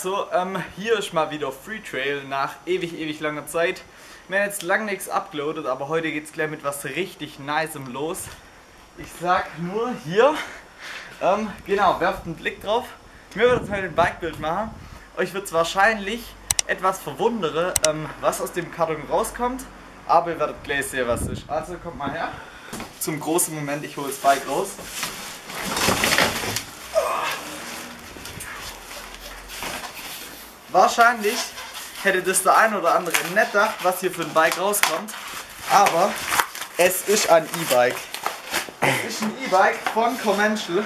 Also, hier ist mal wieder Free Trail nach ewig langer Zeit. Wir haben jetzt lange nichts uploadet, aber heute geht es gleich mit was richtig Nicem los. Ich sag nur hier, genau, werft einen Blick drauf. Mir wird jetzt heute ein Bikebild machen. Euch wird es wahrscheinlich etwas verwundern, was aus dem Karton rauskommt, aber ihr werdet gleich sehen, was es ist. Also kommt mal her. Zum großen Moment, ich hole das Bike raus. Wahrscheinlich hätte das der ein oder andere nicht gedacht, was hier für ein Bike rauskommt, aber es ist ein E-Bike. Es ist ein E-Bike von Commercial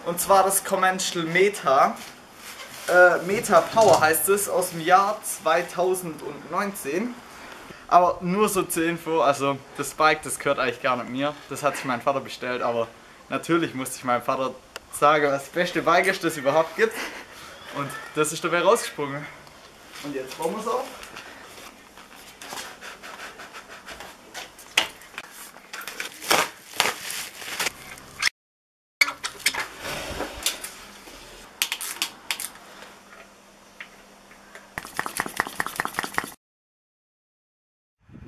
und zwar das Commercial Meta. Meta Power heißt es, aus dem Jahr 2019. Aber nur so zur Info, also das Bike, das gehört eigentlich gar nicht mir. Das hat sich mein Vater bestellt, aber natürlich musste ich meinem Vater sagen, was das beste Bike ist, das es überhaupt gibt. Und das ist dabei rausgesprungen. Und jetzt bauen wir es auf.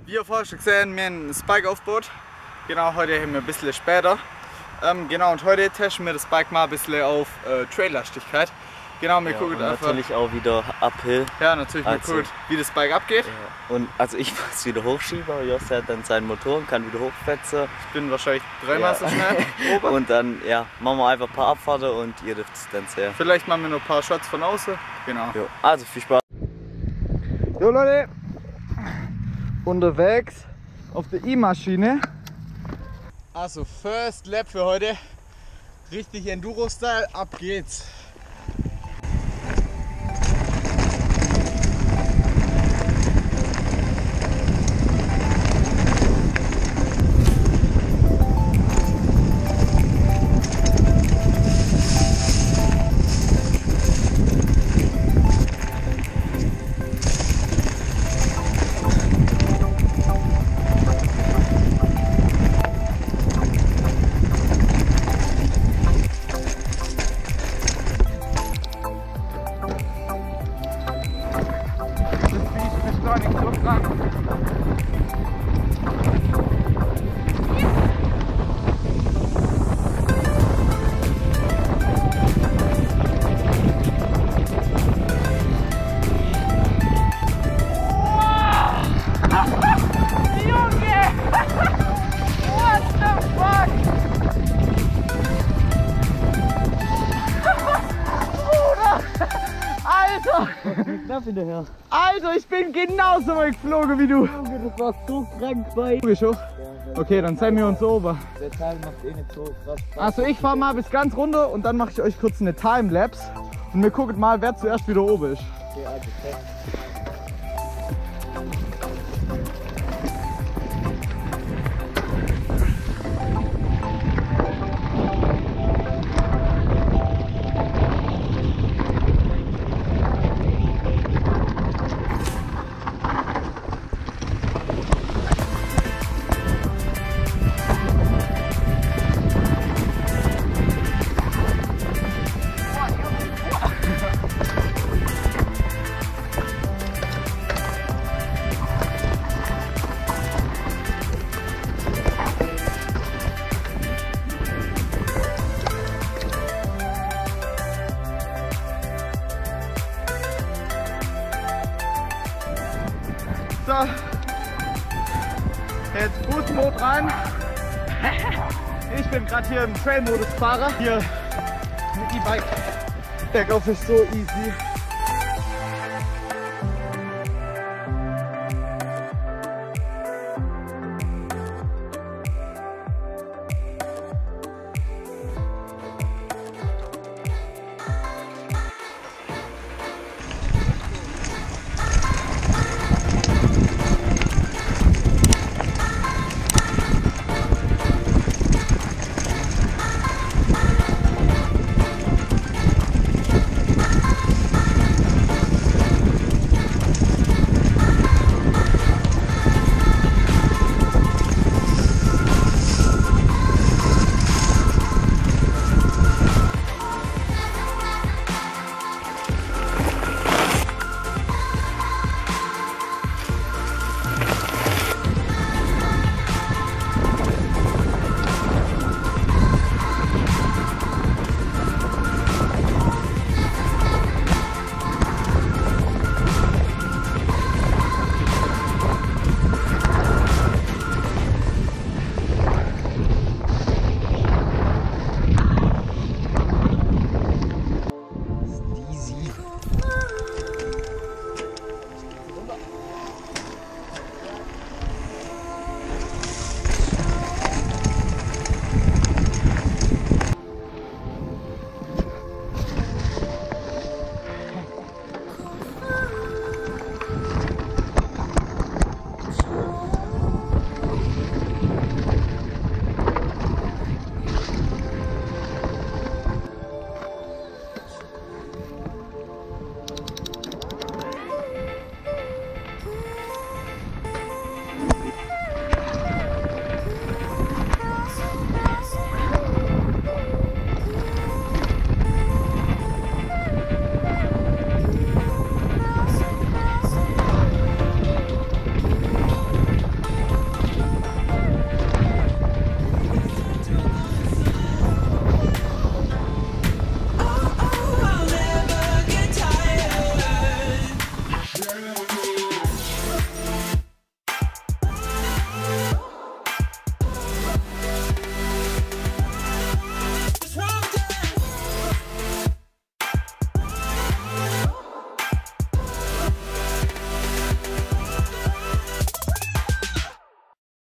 Wie ihr vorher schon gesehen, wir haben das Bike aufgebaut. Genau, heute haben wir ein bisschen später. Genau, und heute testen wir das Bike mal ein bisschen auf Traillastigkeit. Genau, wir gucken einfach. Natürlich auch wieder uphill. Ja, natürlich, wir gucken, wie das Bike abgeht. Ja. Und also ich muss wieder hochschieben, Jos hat dann seinen Motor und kann wieder hochfetzen. Ich bin wahrscheinlich dreimal so schnell. Und dann machen wir einfach ein paar Abfahrten und ihr dürft es dann sehen. Vielleicht machen wir noch ein paar Shots von außen. Genau. Jo. Also viel Spaß. Jo Leute, unterwegs auf der E-Maschine. Also First Lap für heute. Richtig Enduro-Style, ab geht's. Knapp hinterher. Alter, ich bin genauso mal geflogen wie du. Das war so krank bei. Du bist hoch? Okay, dann sehen wir uns oben. Der Teil macht eh nicht so krass. Also ich fahre mal bis ganz runter und dann mache ich euch kurz eine Timelapse. Und wir gucken mal, wer zuerst wieder oben ist. Okay, also fest. So, jetzt Boost-Mode rein. Ich bin gerade hier im Trail-Modus-Fahrer. Hier mit E-Bike. Bergauf ist so easy.